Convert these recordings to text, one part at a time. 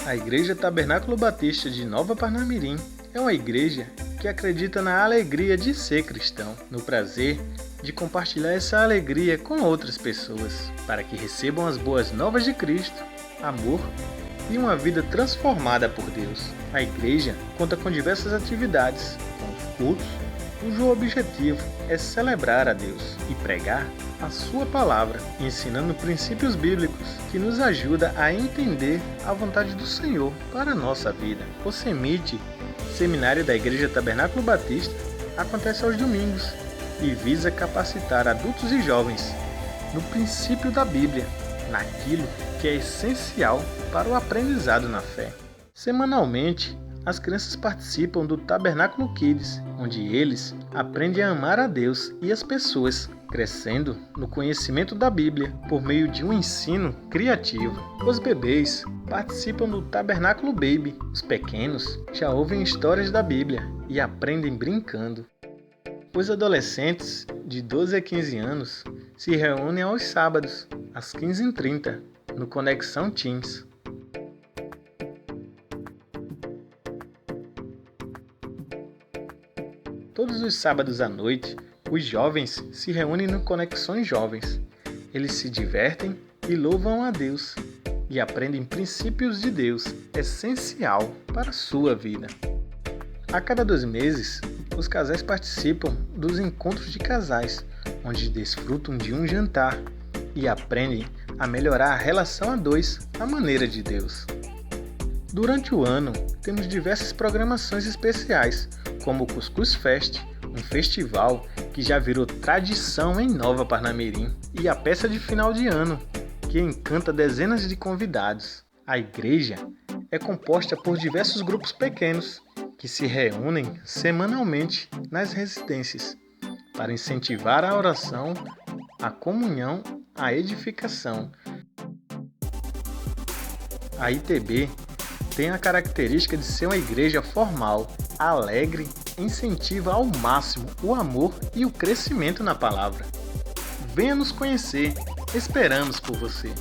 A Igreja Tabernáculo Batista de Nova Parnamirim é uma igreja que acredita na alegria de ser cristão, no prazer de compartilhar essa alegria com outras pessoas, para que recebam as boas novas de Cristo, amor e uma vida transformada por Deus. A igreja conta com diversas atividades, como cultos, cujo objetivo é celebrar a Deus e pregar a sua palavra, ensinando princípios bíblicos que nos ajuda a entender a vontade do Senhor para a nossa vida. O CEMIT, Seminário da Igreja Tabernáculo Batista, acontece aos domingos e visa capacitar adultos e jovens no princípio da Bíblia, naquilo que é essencial para o aprendizado na fé. Semanalmente, as crianças participam do Tabernáculo Kids, onde eles aprendem a amar a Deus e as pessoas, crescendo no conhecimento da Bíblia por meio de um ensino criativo. Os bebês participam do Tabernáculo Baby. Os pequenos já ouvem histórias da Bíblia e aprendem brincando. Os adolescentes de 12 a 15 anos se reúnem aos sábados, às 15h30, no Conexão Teens. Todos os sábados à noite, os jovens se reúnem no Conexões Jovens. Eles se divertem e louvam a Deus e aprendem princípios de Deus, essencial para a sua vida. A cada 2 meses, os casais participam dos encontros de casais, onde desfrutam de um jantar e aprendem a melhorar a relação a dois à maneira de Deus. Durante o ano, temos diversas programações especiais, como o Cuscuz Fest, um festival que já virou tradição em Nova Parnamirim, e a peça de final de ano, que encanta dezenas de convidados. A igreja é composta por diversos grupos pequenos, que se reúnem semanalmente nas residências, para incentivar a oração, a comunhão, a edificação. A ITB tem a característica de ser uma igreja formal, alegre, incentiva ao máximo o amor e o crescimento na palavra. Venha nos conhecer, esperamos por você.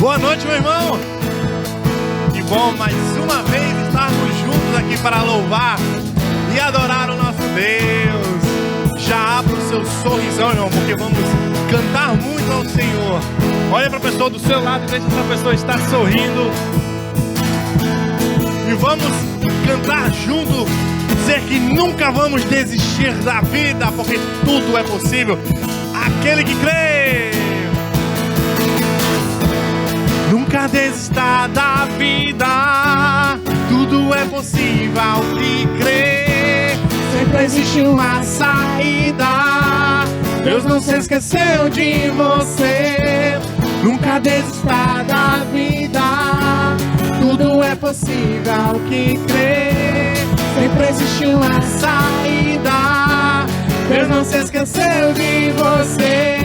Boa noite, meu irmão! Que bom mais uma vez estarmos juntos aqui para louvar e adorar o nosso Deus. Já abra o seu sorrisão, irmão, porque vamos cantar muito ao Senhor. Olha para a pessoa do seu lado e veja se a pessoa está sorrindo. E vamos cantar junto, dizer que nunca vamos desistir da vida, porque tudo é possível. Aquele que crê. Nunca desista da vida, tudo é possível ao que crer. Sempre existe uma saída, Deus não se esqueceu de você. Nunca desista da vida, tudo é possível ao que crer. Sempre existe uma saída, Deus não se esqueceu de você.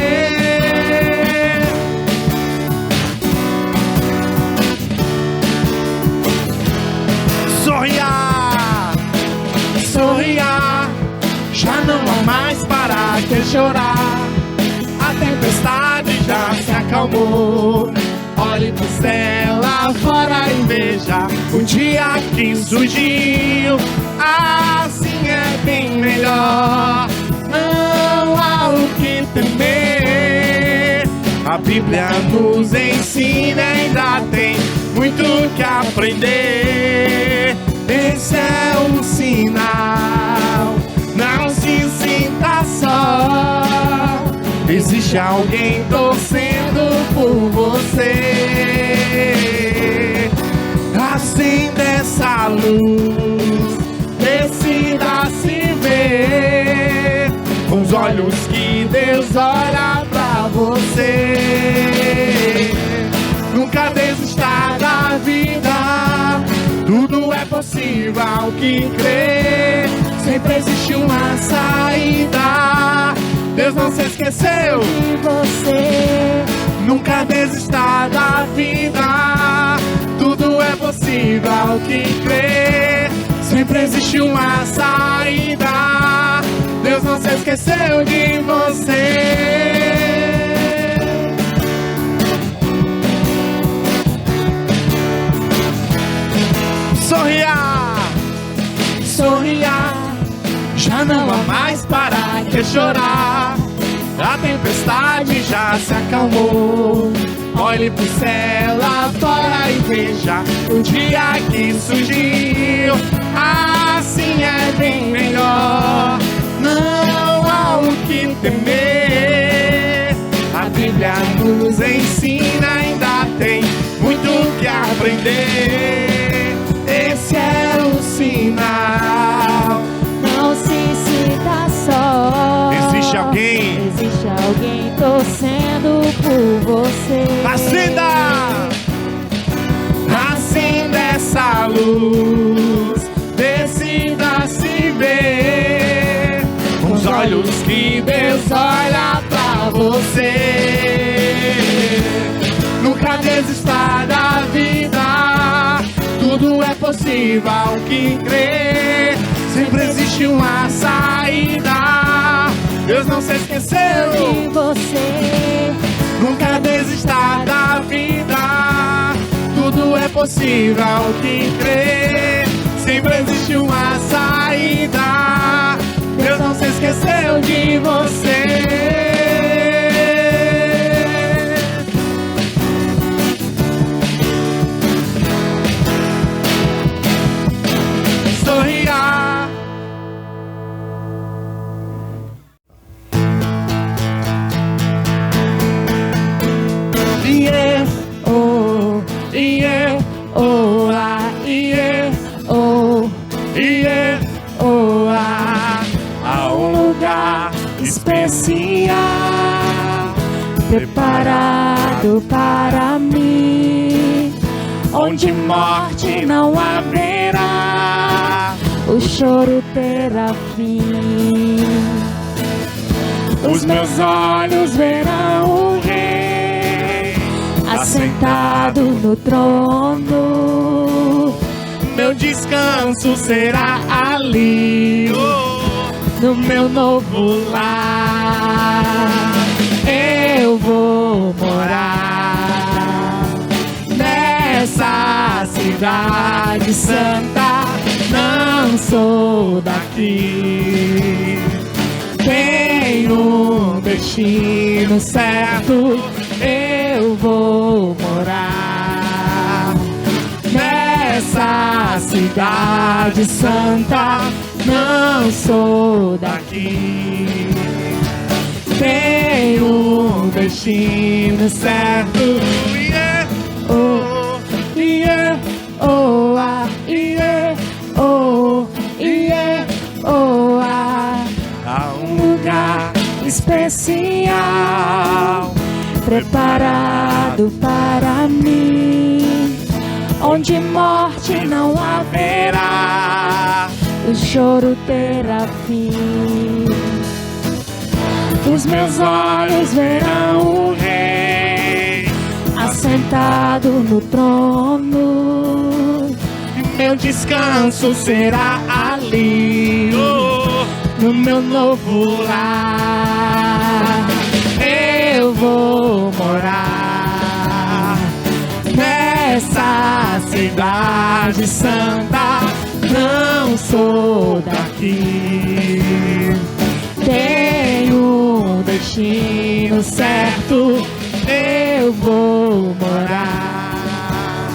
Sorria, já não há mais para que chorar. A tempestade já se acalmou. Olhe pro céu lá fora e veja o dia que surgiu. Assim é bem melhor, não há o que temer. A Bíblia nos ensina, ainda tem muito que aprender. Esse é um sinal, não se sinta só. Existe alguém torcendo por você. luz, decida se ver com os olhos que Deus olha pra você. Nunca desista da vida, tudo é possível ao que crê. Sempre existe uma saída, Deus não se esqueceu de você. Nunca desista da vida, tudo é possível ao que crê. Sempre existe uma saída, Deus não se esqueceu de você. Sorria, sorria, já não há mais para que chorar. A tempestade já se acalmou. Olhe pro céu lá fora e veja o dia que surgiu. Assim é bem melhor, não há o que temer. A Bíblia nos ensina, ainda tem muito que aprender. Esse é o sinal. Não se sinta só. Existe alguém. Existe alguém torcendo por você. Acenda! Acenda essa luz, decida se ver com os olhos que Deus olha pra você. Nunca desista da vida, tudo é possível ao que crê. Sempre existe uma saída, Deus não se esqueceu De você. Nunca desista da vida, tudo é possível ao que crê. Sempre existe uma saída, Deus não se esqueceu de você. Especial preparado para mim, onde morte não haverá, o choro terá fim. Os meus olhos verão o Rei assentado no trono. Meu descanso será ali, no meu novo lar. Eu vou morar nessa cidade santa. Não sou daqui, tenho um destino certo. Eu vou morar nessa cidade santa. Não sou daqui, tenho um destino certo. Oh, yeah, oh, ah, yeah, oh, yeah, oh, ah. Há um lugar especial preparado para mim, onde morte não haverá, o choro terá fim. Os meus olhos verão o Rei assentado no trono. E meu descanso será ali, no meu novo lar. Eu vou morar nessa cidade santa. Não sou daqui, tenho um destino certo. Eu vou morar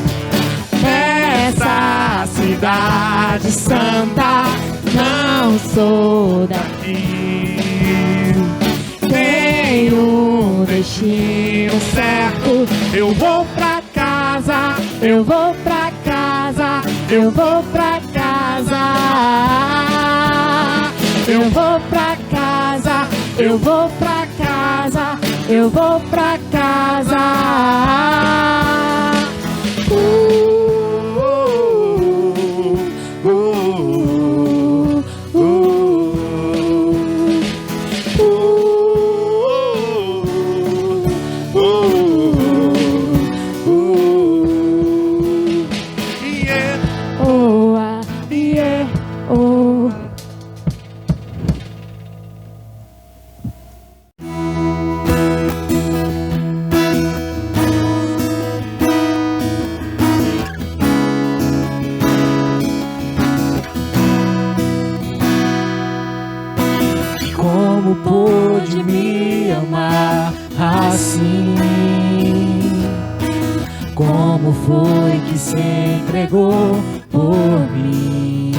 nessa cidade santa. Não sou daqui, tenho um destino certo. Eu vou pra casa, eu vou pra casa. eu vou pra casa. Eu vou pra casa, eu vou pra casa, eu vou pra casa. Como pôde me amar assim? Como foi que se entregou por mim?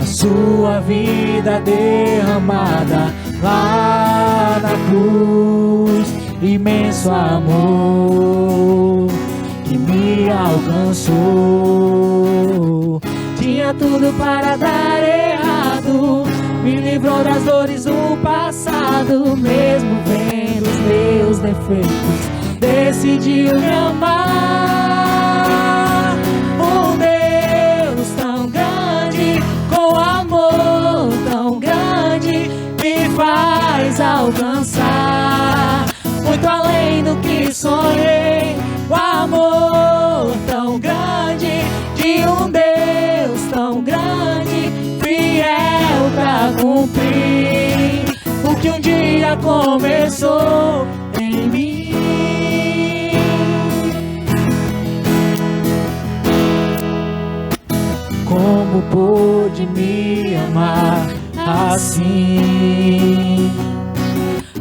A sua vida derramada lá na cruz, imenso amor que me alcançou. Tinha tudo para dar errado, me livrou das dores do passado. Mesmo vendo os meus defeitos, decidiu me amar. Um Deus tão grande, com amor tão grande, me faz alcançar muito além do que sonhei. O amor tão grande de um Deus tão grande, fiel pra cumprir o que um dia começou em mim. Como pôde me amar assim?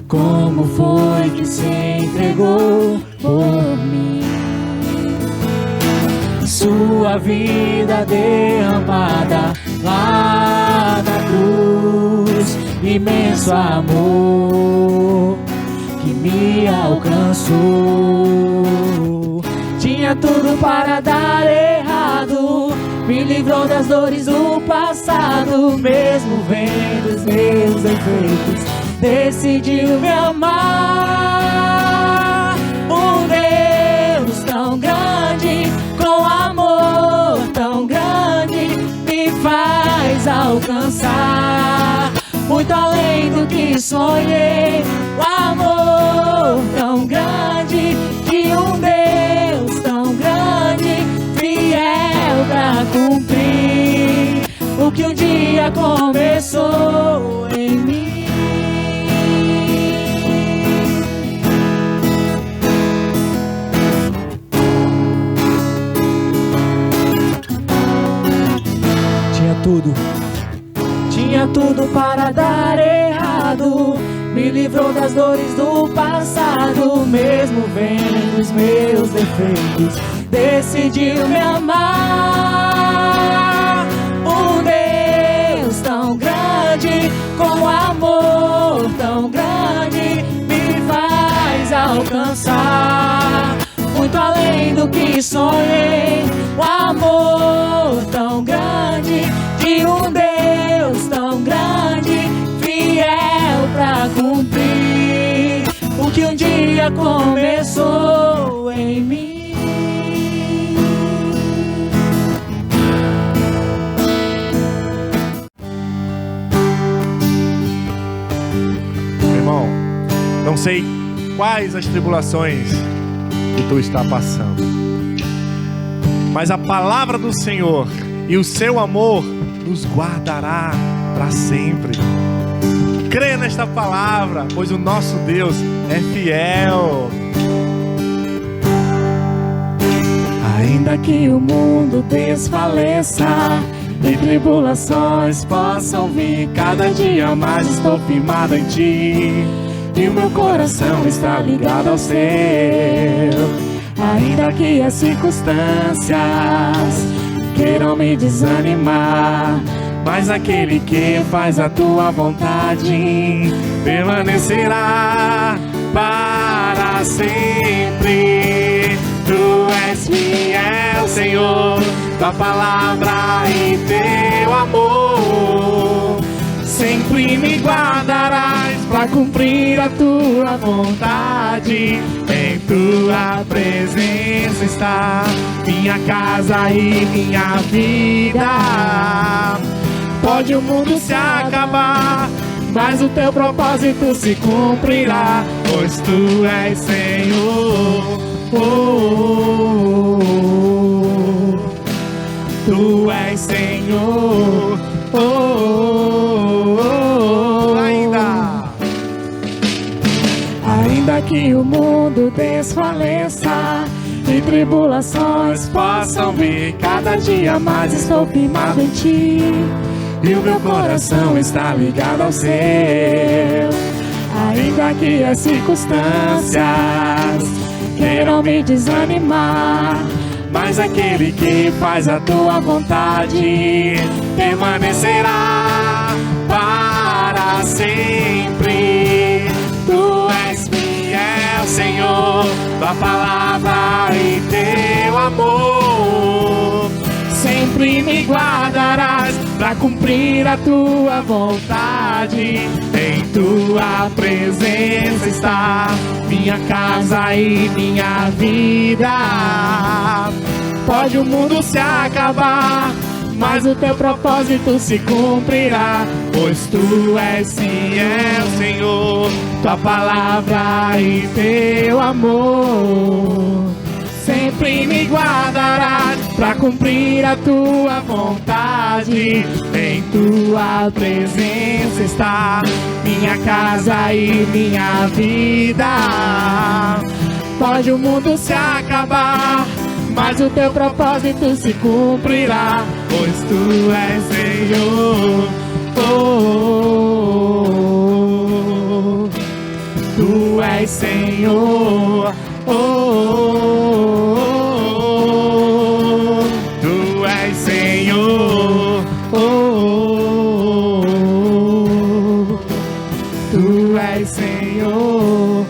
Como foi que se entregou por mim? Sua vida derramada lá na cruz, imenso amor que me alcançou. Tinha tudo para dar errado, me livrou das dores do passado. Mesmo vendo os meus defeitos, decidiu me amar. Um Deus tão grande, com amor tão grande, me faz alcançar muito além do que sonhei. O amor tão grande de um Deus tão grande, fiel pra cumprir o que um dia começou em mim. Tinha tudo para dar errado, me livrou das dores do passado. Mesmo vendo os meus defeitos, decidiu me amar. Um Deus tão grande, com amor tão grande, me faz alcançar muito além do que sonhei. O amor tão grande de um Deus tão grande, fiel pra cumprir o que um dia começou em mim. Irmão, não sei quais as tribulações que tu está passando, mas a palavra do Senhor e o seu amor nos guardará para sempre. Crê nesta palavra, pois o nosso Deus é fiel. Ainda que o mundo desfaleça e tribulações possam vir, cada dia mais estou firmado em ti, e o meu coração está ligado ao seu. Ainda que as circunstâncias queiram me desanimar, mas aquele que faz a tua vontade permanecerá para sempre. Tu és fiel, Senhor, tua palavra e teu amor. Sempre me guardarás pra cumprir a tua vontade. Em tua presença está minha casa e minha vida. Pode o mundo se acabar, mas o teu propósito se cumprirá, pois tu és Senhor. Tu és Senhor. Ainda que o mundo desfaleça e tribulações possam vir, cada dia mais estou firmado em ti, e o meu coração está ligado ao seu. Ainda que as circunstâncias queiram me desanimar, mas aquele que faz a tua vontade permanecerá para sempre. Tu és fiel, Senhor, tua palavra e teu amor. Sempre me guardarás pra cumprir a tua vontade. Em tua presença está minha casa e minha vida. Pode o mundo se acabar, mas o teu propósito se cumprirá, pois tu és fiel, Senhor, tua palavra e teu amor. Sempre me guardarás pra cumprir a tua vontade. Em tua presença está minha casa e minha vida. Pode o mundo se acabar, mas o teu propósito se cumprirá, pois tu és Senhor. Tu és Senhor. Tu és Senhor. Tu és Senhor.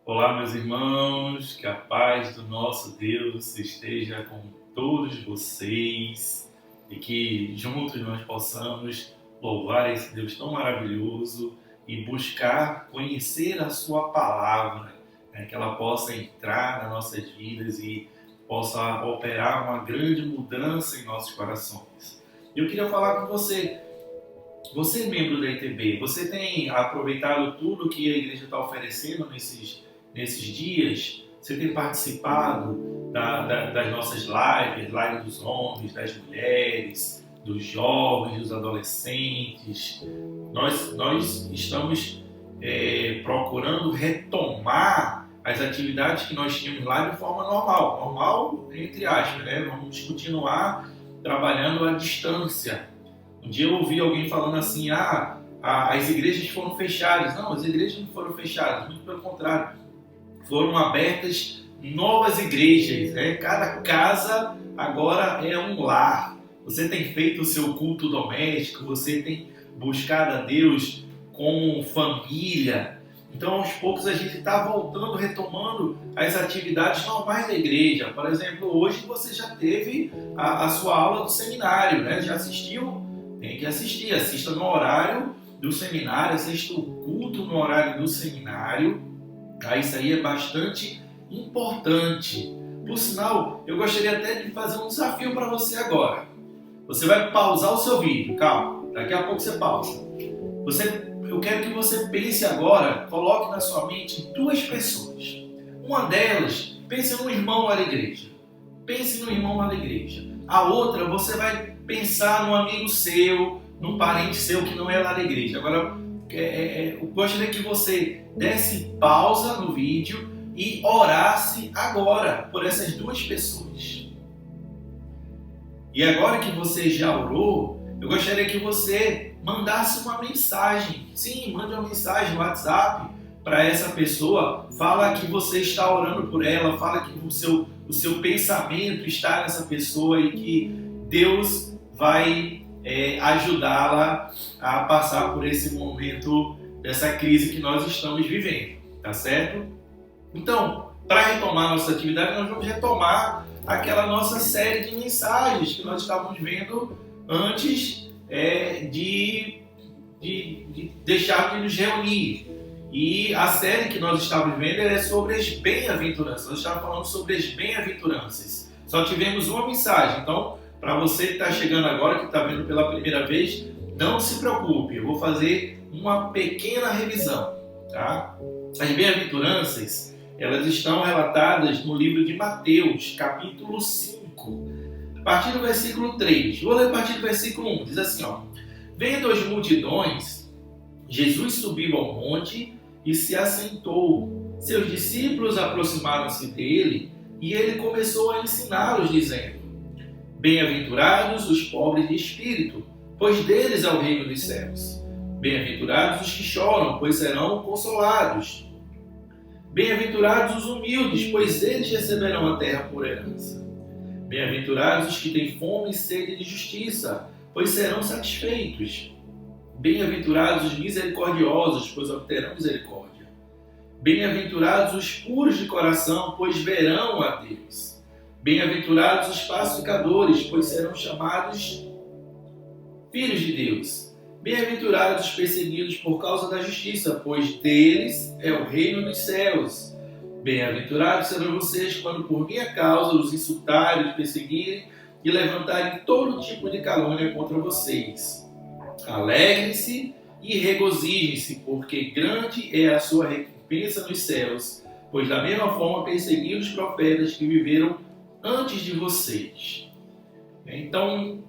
Olá, meus irmãos, que a paz do nosso Deus esteja com todos vocês e que juntos nós possamos louvar esse Deus tão maravilhoso e buscar conhecer a sua palavra, né, que ela possa entrar nas nossas vidas e possa operar uma grande mudança em nossos corações. Eu queria falar com você. Você, membro da ITB, você tem aproveitado tudo que a igreja está oferecendo nesses dias? Você tem participado das nossas lives dos homens, das mulheres, dos jovens, dos adolescentes? Nós estamos procurando retomar as atividades que nós tínhamos lá de forma normal entre aspas, né? Vamos continuar trabalhando à distância. Um dia eu ouvi alguém falando assim, as igrejas foram fechadas. Não, as igrejas não foram fechadas, muito pelo contrário. Foram abertas novas igrejas, né? Cada casa agora é um lar. Você tem feito o seu culto doméstico, você tem buscado a Deus como família. Então, aos poucos, a gente está voltando, retomando as atividades normais da igreja. Por exemplo, hoje você já teve a sua aula do seminário, né? Já assistiu? Tem que assistir. Assista no horário do seminário, assista o culto no horário do seminário. Isso aí é bastante importante. Por sinal, eu gostaria até de fazer um desafio para você agora. Você vai pausar o seu vídeo, calma, daqui a pouco você pausa. Eu quero que você pense agora, coloque na sua mente duas pessoas. Uma delas, pense num irmão lá da igreja. Pense no irmão lá da igreja. A outra, você vai pensar num amigo seu, num parente seu que não é lá da igreja. Agora, eu gostaria que você desse pausa no vídeo e orasse agora por essas duas pessoas. E agora que você já orou, eu gostaria que você mandasse uma mensagem. Sim, mande uma mensagem no WhatsApp para essa pessoa. Fala que você está orando por ela, fala que o seu pensamento está nessa pessoa e que Deus vai ajudá-la a passar por esse momento dessa crise que nós estamos vivendo, tá certo? Então, para retomar nossa atividade, nós vamos retomar aquela nossa série de mensagens que nós estávamos vendo antes de deixarmos de nos reunir. E a série que nós estávamos vendo é sobre as bem-aventuranças. Nós estávamos falando sobre as bem-aventuranças. Só tivemos uma mensagem. Então, para você que está chegando agora, que está vendo pela primeira vez, não se preocupe. Eu vou fazer uma pequena revisão. Tá? As bem-aventuranças, elas estão relatadas no livro de Mateus, capítulo 5, a partir do versículo 3. Vou ler a partir do versículo 1. Diz assim, ó: Vendo as multidões, Jesus subiu ao monte e se assentou. Seus discípulos aproximaram-se dele e ele começou a ensiná-los, dizendo: Bem-aventurados os pobres de espírito, pois deles é o reino dos céus. Bem-aventurados os que choram, pois serão consolados. Bem-aventurados os humildes, pois eles receberão a terra por herança. Bem-aventurados os que têm fome e sede de justiça, pois serão satisfeitos. Bem-aventurados os misericordiosos, pois obterão misericórdia. Bem-aventurados os puros de coração, pois verão a Deus. Bem-aventurados os pacificadores, pois serão chamados filhos de Deus. Bem-aventurados os perseguidos por causa da justiça, pois deles é o reino dos céus. Bem-aventurados serão vocês quando por minha causa os insultarem, os perseguirem e levantarem todo tipo de calúnia contra vocês. Alegrem-se e regozijem-se, porque grande é a sua recompensa nos céus, pois da mesma forma perseguiram os profetas que viveram antes de vocês. Então,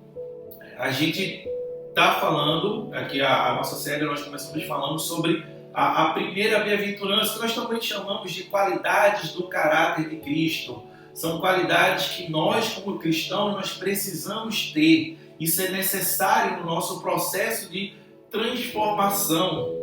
a gente está falando, aqui a nossa série, nós começamos falando sobre a primeira bem-aventurança, que nós também chamamos de qualidades do caráter de Cristo. São qualidades que nós, como cristãos, nós precisamos ter. Isso é necessário no nosso processo de transformação.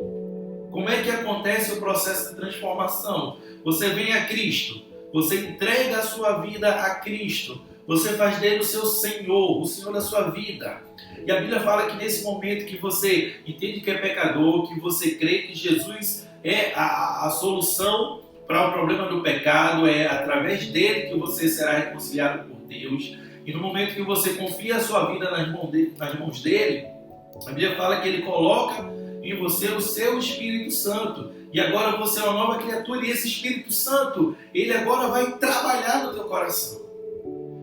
Como é que acontece o processo de transformação? Você vem a Cristo, você entrega a sua vida a Cristo, você faz dele o seu Senhor, o Senhor da sua vida. E a Bíblia fala que nesse momento que você entende que é pecador, que você crê que Jesus é a solução para o problema do pecado, é através dele que você será reconciliado por Deus. E no momento que você confia a sua vida nas mãos dele, a Bíblia fala que ele coloca em você o seu Espírito Santo. E agora você é uma nova criatura e esse Espírito Santo, ele agora vai trabalhar no teu coração.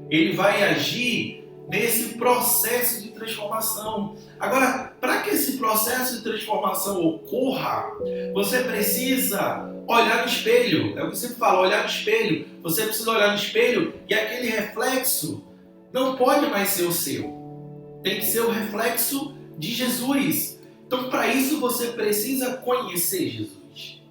Ele vai agir nesse processo de transformação. Agora, para que esse processo de transformação ocorra, você precisa olhar no espelho. É o que eu sempre falo, olhar no espelho. Você precisa olhar no espelho e aquele reflexo não pode mais ser o seu. Tem que ser o reflexo de Jesus. Então, para isso, você precisa conhecer Jesus.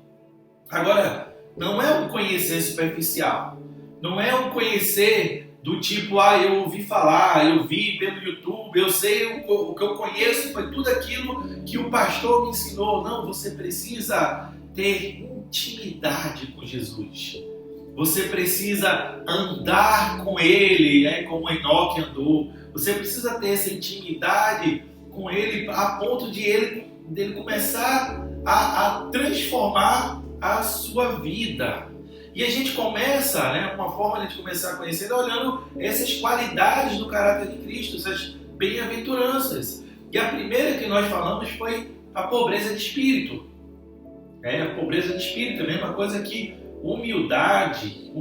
Agora, não é um conhecer superficial. Não é um conhecer do tipo, eu ouvi falar, eu vi pelo YouTube, eu sei o que eu conheço, foi tudo aquilo que o pastor me ensinou. Não, você precisa ter intimidade com Jesus. Você precisa andar com Ele, como Enoque andou. Você precisa ter essa intimidade com Ele a ponto dele começar a transformar a sua vida. E a gente começa, uma forma de a gente começar a conhecer olhando essas qualidades do caráter de Cristo, essas bem-aventuranças. E a primeira que nós falamos foi a pobreza de espírito. A pobreza de espírito, a mesma coisa que humildade.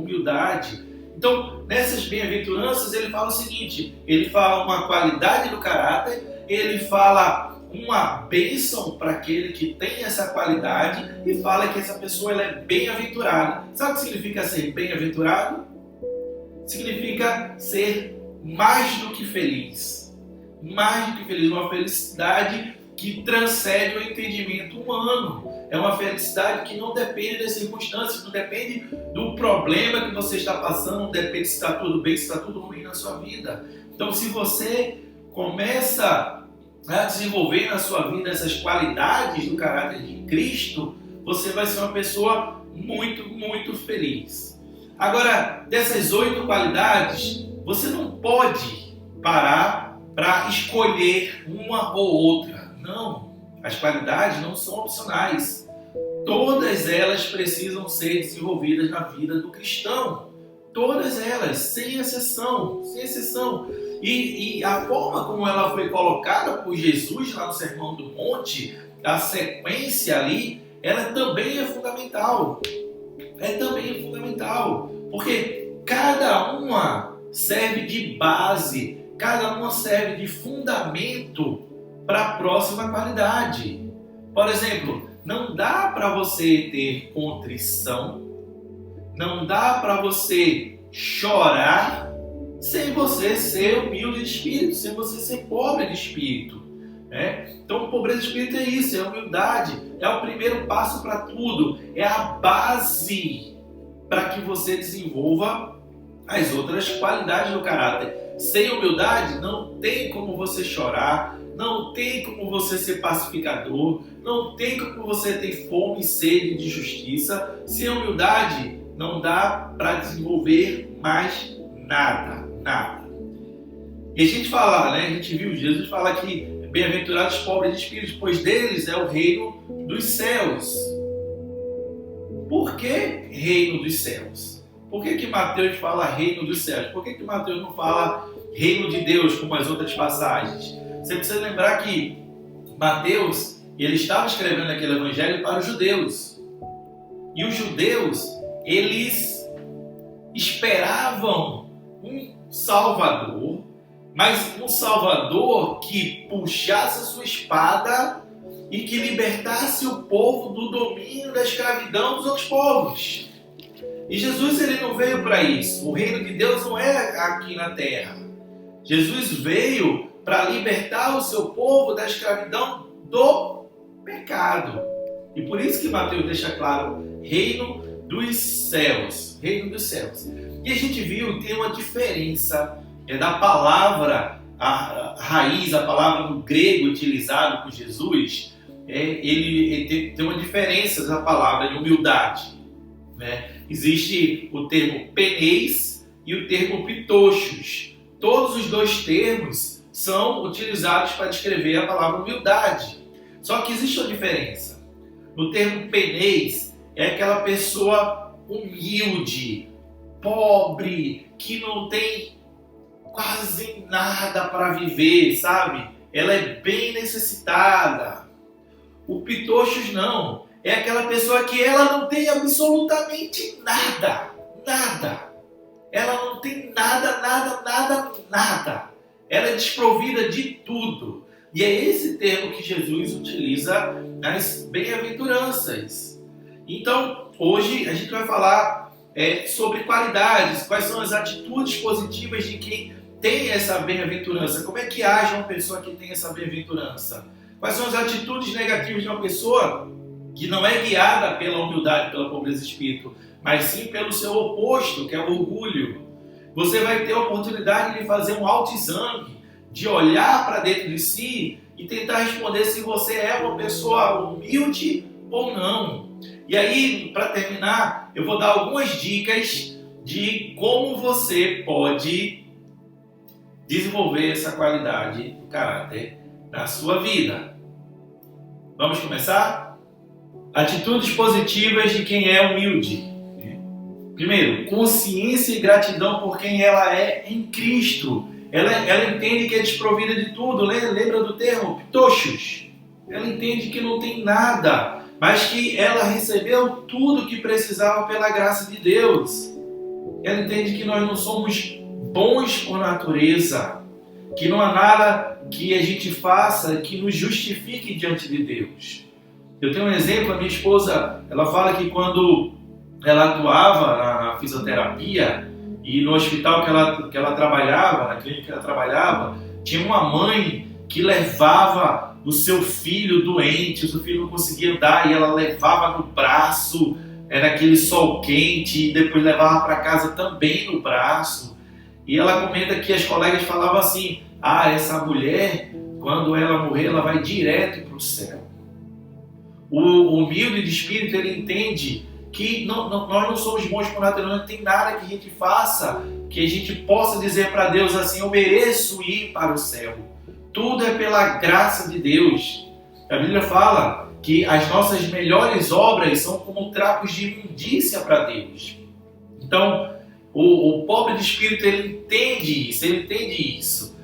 Então, nessas bem-aventuranças, ele fala o seguinte, ele fala uma qualidade do caráter, ele fala uma bênção para aquele que tem essa qualidade e fala que essa pessoa ela é bem-aventurada. Sabe o que significa ser bem-aventurado? Significa ser mais do que feliz. Mais do que feliz, uma felicidade que transcende o entendimento humano. É uma felicidade que não depende das circunstâncias, não depende do problema que você está passando, não depende se está tudo bem, se está tudo ruim na sua vida. Então, se você começa a desenvolver na sua vida essas qualidades do caráter de Cristo, você vai ser uma pessoa muito, muito feliz. Agora, dessas 8 qualidades, você não pode parar para escolher uma ou outra. Não. As qualidades não são opcionais. Todas elas precisam ser desenvolvidas na vida do cristão. Todas elas, sem exceção, sem exceção. E a forma como ela foi colocada por Jesus lá no Sermão do Monte, a sequência ali, ela também é fundamental. Também é fundamental. Porque cada uma serve de base, cada uma serve de fundamento para a próxima qualidade. Por exemplo, não dá para você ter contrição, não dá para você chorar sem você ser humilde de espírito, sem você ser pobre de espírito. Então, pobreza de espírito é isso, é humildade, é o primeiro passo para tudo, é a base para que você desenvolva as outras qualidades do caráter. Sem humildade, não tem como você chorar, não tem como você ser pacificador, não tem como você ter fome e sede de justiça. Sem humildade, não dá para desenvolver mais nada, nada. E a gente fala, a gente viu Jesus falar que bem-aventurados os pobres de espírito, pois deles é o reino dos céus. Por que reino dos céus? Por que Mateus fala reino dos céus? Por que Mateus não fala reino de Deus, como as outras passagens? Você precisa lembrar que Mateus, ele estava escrevendo aquele evangelho para os judeus. E os judeus, eles esperavam um Salvador, mas um Salvador que puxasse a sua espada e que libertasse o povo do domínio da escravidão dos outros povos. E Jesus, ele não veio para isso. O reino de Deus não é aqui na terra. Jesus veio para libertar o seu povo da escravidão do pecado. E por isso que Mateus deixa claro, reino dos céus. Reino dos céus. E a gente viu que tem uma diferença da palavra, a raiz, a palavra no grego utilizado por Jesus, ele tem uma diferença da palavra de humildade. Existe o termo peneis e o termo pitochos. Todos os dois termos são utilizados para descrever a palavra humildade. Só que existe uma diferença. No termo peneis é aquela pessoa humilde, pobre, que não tem quase nada para viver, sabe? Ela é bem necessitada. O pitochos não. É aquela pessoa que ela não tem absolutamente nada. Nada. Ela não tem nada. Ela é desprovida de tudo. E é esse termo que Jesus utiliza nas bem-aventuranças. Então, hoje a gente vai falar sobre qualidades, quais são as atitudes positivas de quem tem essa bem-aventurança. Como é que age uma pessoa que tem essa bem-aventurança? Quais são as atitudes negativas de uma pessoa que não é guiada pela humildade, pela pobreza de espírito, mas sim pelo seu oposto, que é o orgulho. Você vai ter a oportunidade de fazer um autoexame, de olhar para dentro de si e tentar responder se você é uma pessoa humilde ou não. E aí, para terminar, eu vou dar algumas dicas de como você pode desenvolver essa qualidade do caráter na sua vida. Vamos começar? Atitudes positivas de quem é humilde. Primeiro, consciência e gratidão por quem ela é em Cristo. Ela entende que é desprovida de tudo. Lembra do termo? Pitochos. Ela entende que não tem nada, mas que ela recebeu tudo que precisava pela graça de Deus. Ela entende que nós não somos bons por natureza, que não há nada que a gente faça que nos justifique diante de Deus. Eu tenho um exemplo, a minha esposa, ela fala que quando ela atuava na fisioterapia e no hospital que ela trabalhava, na clínica que ela trabalhava, tinha uma mãe que levava o seu filho doente, o seu filho não conseguia andar e ela levava no braço, era aquele sol quente, e depois levava para casa também no braço. E ela comenta que as colegas falavam assim, essa mulher, quando ela morrer, ela vai direto para o céu. O humilde de espírito, ele entende que nós não somos bons por natureza, não tem nada que a gente faça que a gente possa dizer para Deus assim, eu mereço ir para o céu. Tudo é pela graça de Deus. A Bíblia fala que as nossas melhores obras são como trapos de imundícia para Deus. Então, o pobre de espírito, ele entende isso.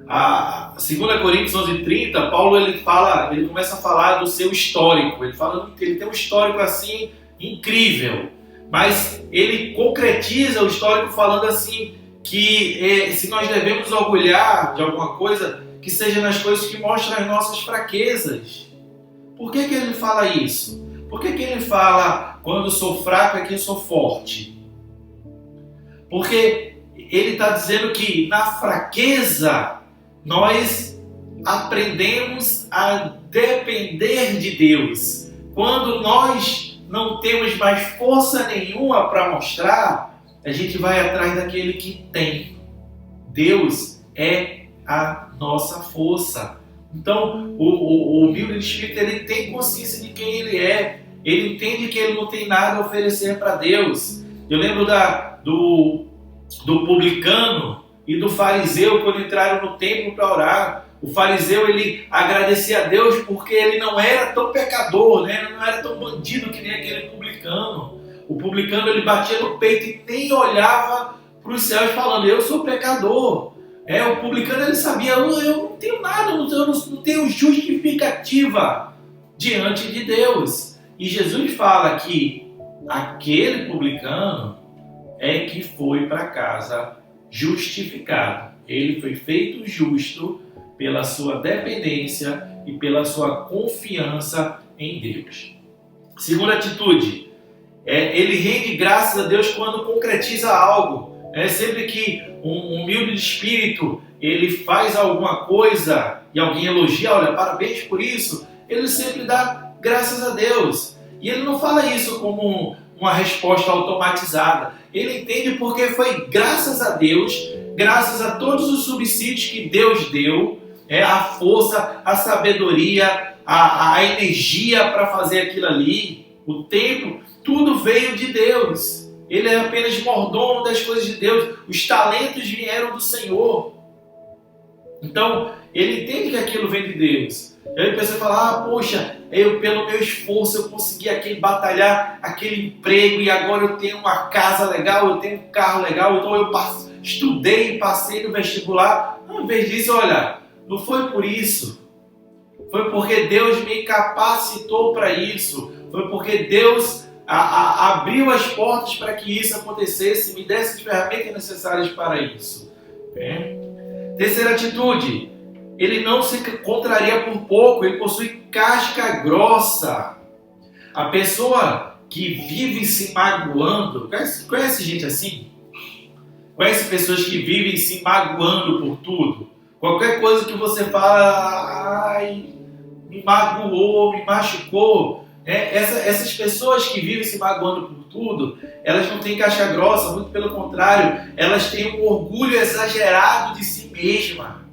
A 2 Coríntios 11:30, Paulo ele começa a falar do seu histórico. Ele fala que ele tem um histórico assim incrível, mas ele concretiza o histórico falando assim que se nós devemos orgulhar de alguma coisa, que seja nas coisas que mostram as nossas fraquezas. Por que ele fala isso? Por que ele fala, quando sou fraco é que eu sou forte? Porque ele está dizendo que na fraqueza nós aprendemos a depender de Deus. Quando nós não temos mais força nenhuma para mostrar, a gente vai atrás daquele que tem. Deus é a nossa força. Então, o humilde de espírito, ele tem consciência de quem ele é. Ele entende que ele não tem nada a oferecer para Deus. Eu lembro do publicano e do fariseu quando entraram no templo para orar. O fariseu, ele agradecia a Deus porque ele não era tão pecador, né? Ele não era tão bandido que nem aquele publicano. O publicano, ele batia no peito e nem olhava para os céus falando, eu sou pecador. O publicano, ele sabia, eu não tenho nada, eu não tenho justificativa diante de Deus. E Jesus fala que aquele publicano é que foi para casa justificado. Ele foi feito justo pela sua dependência e pela sua confiança em Deus. Segunda atitude, ele rende graças a Deus quando concretiza algo. Sempre que um humilde de espírito ele faz alguma coisa e alguém elogia, olha, parabéns por isso, ele sempre dá graças a Deus. E ele não fala isso como uma resposta automatizada. Ele entende porque foi graças a Deus, graças a todos os subsídios que Deus deu, a força, a sabedoria, a energia para fazer aquilo ali, o tempo, tudo veio de Deus. Ele é apenas mordomo das coisas de Deus. Os talentos vieram do Senhor. Então, ele entende que aquilo vem de Deus. Aí a pessoa fala, poxa, pelo meu esforço eu consegui batalhar aquele emprego e agora eu tenho uma casa legal, eu tenho um carro legal, então eu estudei e passei no vestibular. Ao invés disso, olha, não foi por isso. Foi porque Deus me capacitou para isso. Foi porque Deus abriu as portas para que isso acontecesse, me desse as ferramentas necessárias para isso. Terceira atitude, ele não se contraria por pouco, ele possui casca grossa. A pessoa que vive se magoando, conhece gente assim? Conhece pessoas que vivem se magoando por tudo? Qualquer coisa que você fala, me magoou, me machucou. Essas pessoas que vivem se magoando por tudo, elas não têm casca grossa, muito pelo contrário, elas têm um orgulho exagerado de si mesma.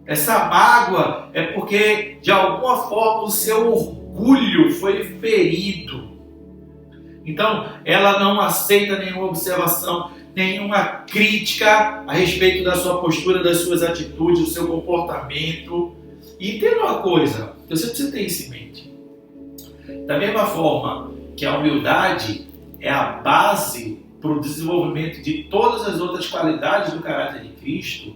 Essa mágoa é porque, de alguma forma, o seu orgulho foi ferido. Então, ela não aceita nenhuma observação, nenhuma crítica a respeito da sua postura, das suas atitudes, do seu comportamento. E entenda uma coisa, eu sei que você tem isso em mente. Da mesma forma que a humildade é a base para o desenvolvimento de todas as outras qualidades do caráter de Cristo,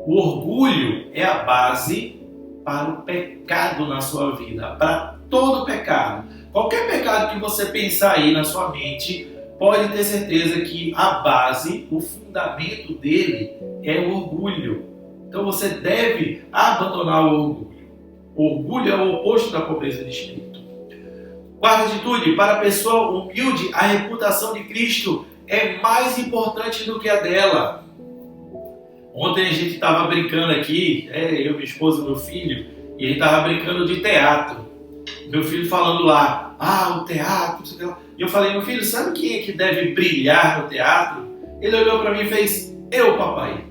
o orgulho é a base para o pecado na sua vida, para todo pecado. Qualquer pecado que você pensar aí na sua mente, pode ter certeza que a base, o fundamento dele é o orgulho. Então você deve abandonar o orgulho. O orgulho é o oposto da pobreza de espírito. Quarta atitude, para a pessoa humilde, a reputação de Cristo é mais importante do que a dela. Ontem a gente estava brincando aqui, eu, minha esposa e meu filho, e a gente estava brincando de teatro. Meu filho falando lá, o teatro, sei lá. E eu falei, meu filho, sabe quem é que deve brilhar no teatro? Ele olhou para mim e fez, eu, papai.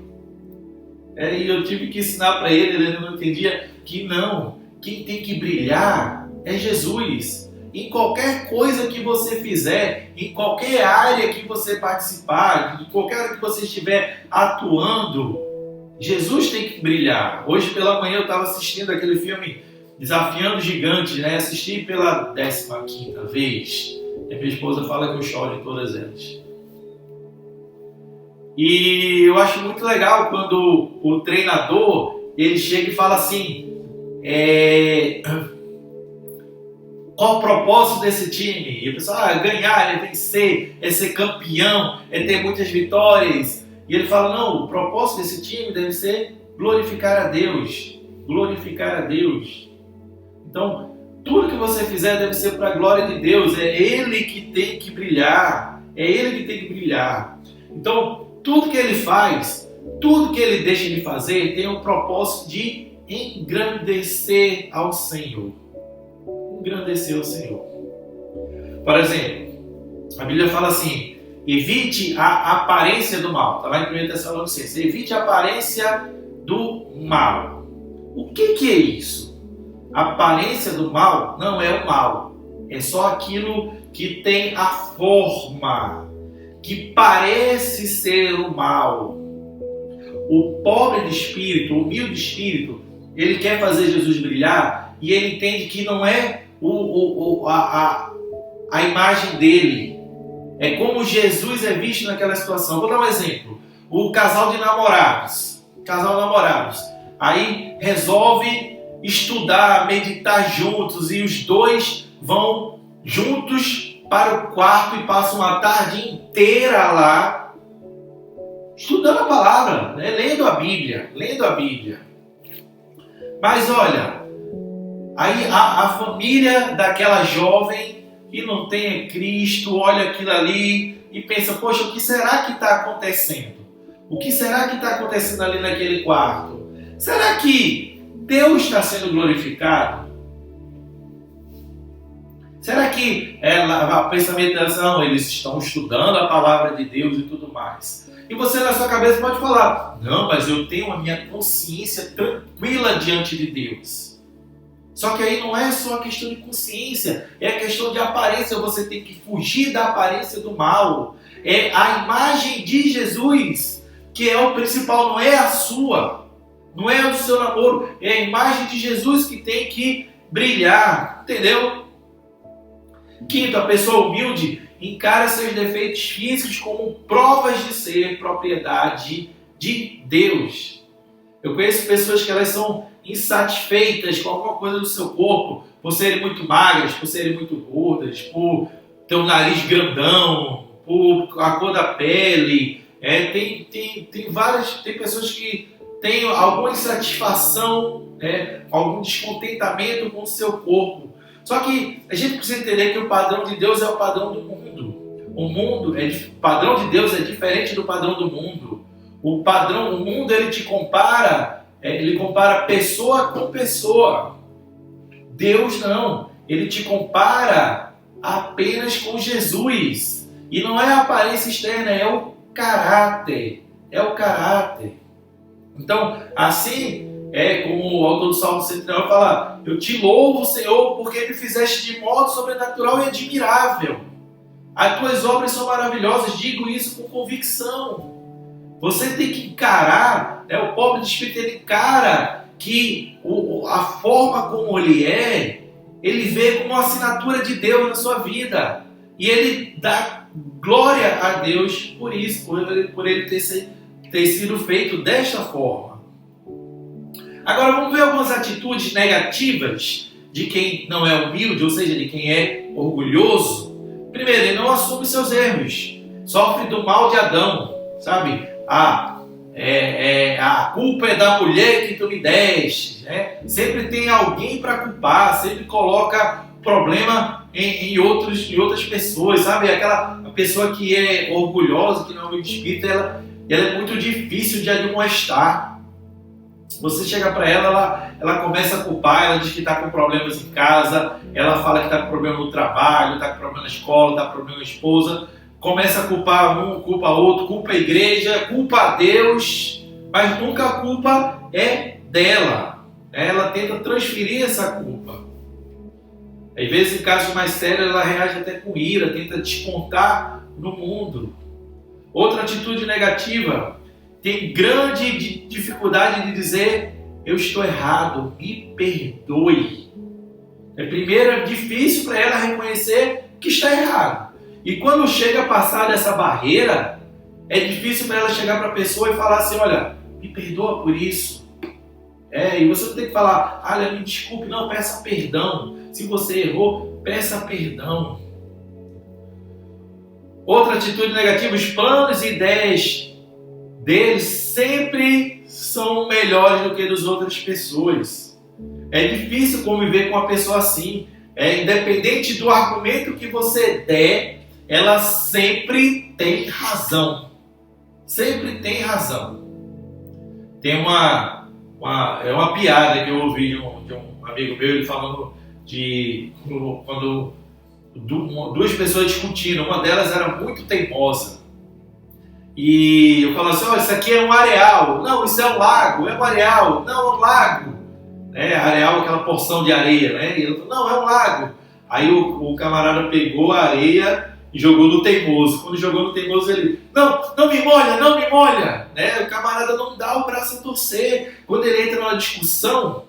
E eu tive que ensinar para ele não entendia que não. Quem tem que brilhar é Jesus. Em qualquer coisa que você fizer, em qualquer área que você participar, em qualquer área que você estiver atuando, Jesus tem que brilhar. Hoje pela manhã eu estava assistindo aquele filme Desafiando Gigantes, né? Assisti pela 15ª vez. E minha esposa fala que eu choro em todas elas. E eu acho muito legal quando o treinador ele chega e fala assim: qual o propósito desse time? E o pessoal, ganhar, é vencer, é ser campeão, é ter muitas vitórias. E ele fala: não, o propósito desse time deve ser glorificar a Deus. Glorificar a Deus. Então, tudo que você fizer deve ser para a glória de Deus. É Ele que tem que brilhar. É Ele que tem que brilhar. Então, tudo que Ele faz, tudo que Ele deixa de fazer, tem o propósito de engrandecer ao Senhor. Engrandecer ao Senhor. Por exemplo, a Bíblia fala assim: evite a aparência do mal. Está lá em 1 Tessalonicenses. Evite a aparência do mal. O que é isso? A aparência do mal não é o mal. É só aquilo que tem a forma, que parece ser o mal. O pobre de espírito, o humilde de espírito, ele quer fazer Jesus brilhar e ele entende que não é a imagem dele. É como Jesus é visto naquela situação. Vou dar um exemplo. O casal de namorados. Aí resolve estudar, meditar juntos e os dois vão juntos para o quarto e passam a tarde inteira lá estudando a palavra, né? lendo a Bíblia. Mas olha, aí a família daquela jovem que não tem Cristo olha aquilo ali e pensa: poxa, o que será que está acontecendo? O que será que está acontecendo ali naquele quarto? Será que Deus está sendo glorificado? Será que o pensamento dela, não, eles estão estudando a palavra de Deus e tudo mais? E você na sua cabeça pode falar: não, mas eu tenho a minha consciência tranquila diante de Deus. Só que aí não é só a questão de consciência, é a questão de aparência. Você tem que fugir da aparência do mal. É a imagem de Jesus que é o principal, não é a sua. Não é o seu namoro, é a imagem de Jesus que tem que brilhar, entendeu? Quinto, a pessoa humilde encara seus defeitos físicos como provas de ser propriedade de Deus. Eu conheço pessoas que elas são insatisfeitas com alguma coisa do seu corpo, por serem muito magras, por serem muito gordas, por ter um nariz grandão, por a cor da pele. Tem pessoas que têm alguma insatisfação, algum descontentamento com o seu corpo. Só que a gente precisa entender que o padrão de Deus é o padrão do mundo. O padrão de Deus é diferente do padrão do mundo. O mundo ele te compara, ele compara pessoa com pessoa. Deus não, ele te compara apenas com Jesus. E não é a aparência externa, é o caráter. É o caráter. Então, assim como o autor do Salmo 139 fala: eu te louvo, Senhor, porque me fizeste de modo sobrenatural e admirável. As tuas obras são maravilhosas, digo isso com convicção. Você tem que encarar, o pobre de espírito, ele encara que a forma como ele vê como uma assinatura de Deus na sua vida. E ele dá glória a Deus por isso, por ele ter sido feito desta forma. Agora vamos ver algumas atitudes negativas de quem não é humilde, ou seja, de quem é orgulhoso. Primeiro, ele não assume seus erros, sofre do mal de Adão, sabe? A culpa é da mulher que tu me deste, né? Sempre tem alguém para culpar, sempre coloca problema em outras pessoas, sabe? Aquela pessoa que é orgulhosa, que não é humilde de espírito, ela é muito difícil de admoestar. Você chega para ela começa a culpar, ela diz que está com problemas em casa, ela fala que está com problema no trabalho, está com problema na escola, está com problema na esposa, começa a culpar um, culpa outro, culpa a igreja, culpa a Deus, mas nunca a culpa é dela. Ela tenta transferir essa culpa. Às vezes, em casos mais sérios, ela reage até com ira, tenta descontar no mundo. Outra atitude negativa: tem grande dificuldade de dizer: eu estou errado, me perdoe. Primeiro é difícil para ela reconhecer que está errado. E quando chega a passar dessa barreira, é difícil para ela chegar para a pessoa e falar assim, olha, me perdoa por isso. E você não tem que falar, olha, me desculpe, não, peça perdão. Se você errou, peça perdão. Outra atitude negativa, os planos e ideias deles sempre são melhores do que das outras pessoas. É difícil conviver com uma pessoa assim. Independente do argumento que você der, ela sempre tem razão. Sempre tem razão. Tem uma piada que eu ouvi de um amigo meu, ele falando de quando duas pessoas discutindo, uma delas era muito teimosa. E eu falo assim, isso aqui é um areal. Não, isso é um lago. É um areal. Não, é um lago. Areal é aquela porção de areia, né? E ele falou, não, é um lago. Aí o camarada pegou a areia e jogou no teimoso. Quando jogou no teimoso, ele, não me molha, não me molha. O camarada não dá o braço a torcer. Quando ele entra na discussão,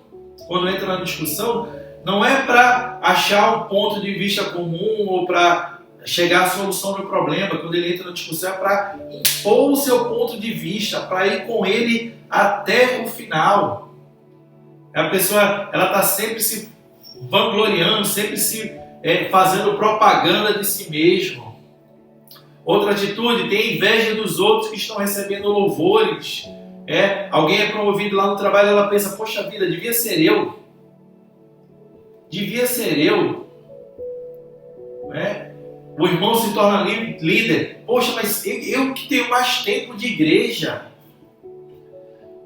não é para achar um ponto de vista comum ou para chegar à solução do problema. Quando ele entra na discussão, é para impor o seu ponto de vista, para ir com ele até o final. A pessoa está sempre se vangloriando, sempre se fazendo propaganda de si mesmo. Outra atitude, tem inveja dos outros que estão recebendo louvores. Alguém é promovido lá no trabalho, ela pensa, poxa vida, devia ser eu. O irmão se torna líder. Poxa, mas eu que tenho mais tempo de igreja.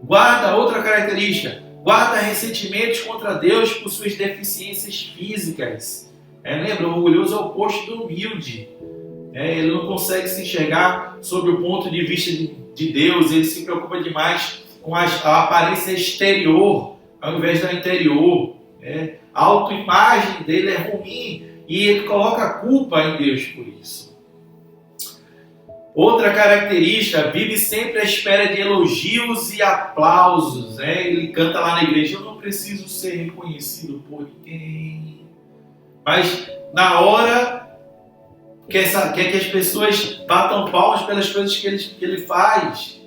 Guarda outra característica. Guarda ressentimentos contra Deus por suas deficiências físicas. Lembra, o orgulhoso é o oposto do humilde. Ele não consegue se enxergar sob o ponto de vista de Deus. Ele se preocupa demais com a aparência exterior, ao invés da interior. A autoimagem dele é ruim e ele coloca a culpa em Deus por isso. Outra característica, vive sempre à espera de elogios e aplausos. Ele canta lá na igreja, eu não preciso ser reconhecido por ninguém. Mas na hora quer que as pessoas batam palmas pelas coisas que ele faz.